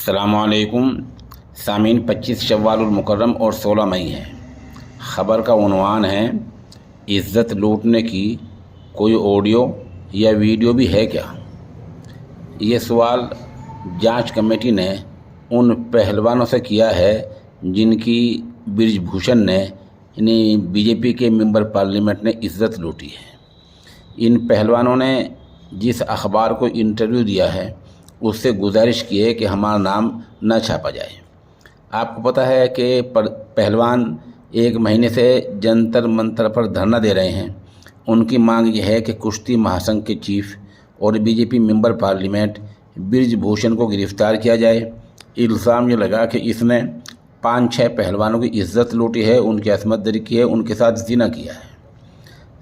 अस्सलाम वालेकुम सामीन। 25 शव्वालुल मुकर्रम और 16 मई है। ख़बर का उन्वान है इज़्ज़त लूटने की कोई ऑडियो या वीडियो भी है क्या। ये सवाल जांच कमेटी ने उन पहलवानों से किया है जिनकी बृजभूषण ने यानी बीजेपी के मेंबर पार्लियामेंट ने इज़्ज़त लूटी है। इन पहलवानों ने जिस अखबार को इंटरव्यू दिया है उससे गुजारिश की है कि हमारा नाम न छापा जाए। आपको पता है कि पहलवान 1 महीने से जंतर मंतर पर धरना दे रहे हैं। उनकी मांग यह है कि कुश्ती महासंघ के चीफ और बीजेपी मेंबर पार्लियामेंट बृजभूषण को गिरफ्तार किया जाए। इल्ज़ाम ये लगा कि इसने 5-6 पहलवानों की इज़्ज़त लूटी है, उनकी असमत दरी की है, उनके साथ ज़िना किया है।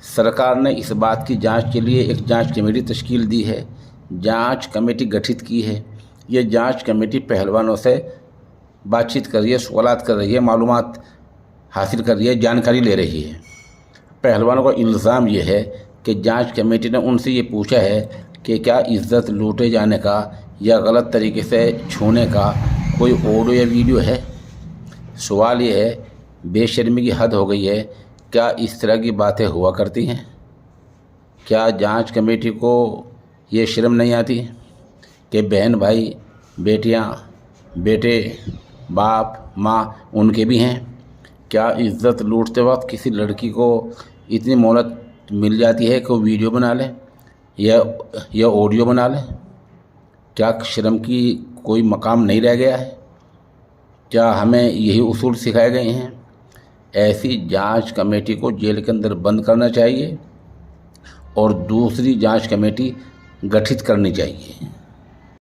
सरकार ने इस बात की जांच के लिए एक जांच कमेटी तश्कील दी है, जांच कमेटी गठित की है। ये जांच कमेटी पहलवानों से बातचीत कर रही है, सवालात कर रही है, मालूमात हासिल कर रही है, जानकारी ले रही है। पहलवानों का इल्ज़ाम ये है कि जांच कमेटी ने उनसे ये पूछा है कि क्या इज़्ज़त लूटे जाने का या गलत तरीके से छूने का कोई ऑडियो या वीडियो है। सवाल ये है, बेशर्मी की हद हो गई है। क्या इस तरह की बातें हुआ करती हैं? क्या जांच कमेटी को ये शर्म नहीं आती कि बहन भाई, बेटियां, बेटे, बाप, माँ उनके भी हैं? क्या इज़्ज़त लूटते वक्त किसी लड़की को इतनी मोहलत मिल जाती है कि वो वीडियो बना ले या ऑडियो बना ले? क्या शर्म की कोई मकाम नहीं रह गया है? क्या हमें यही उसूल सिखाए गए हैं? ऐसी जांच कमेटी को जेल के अंदर बंद करना चाहिए और दूसरी जांच कमेटी गठित करनी चाहिए।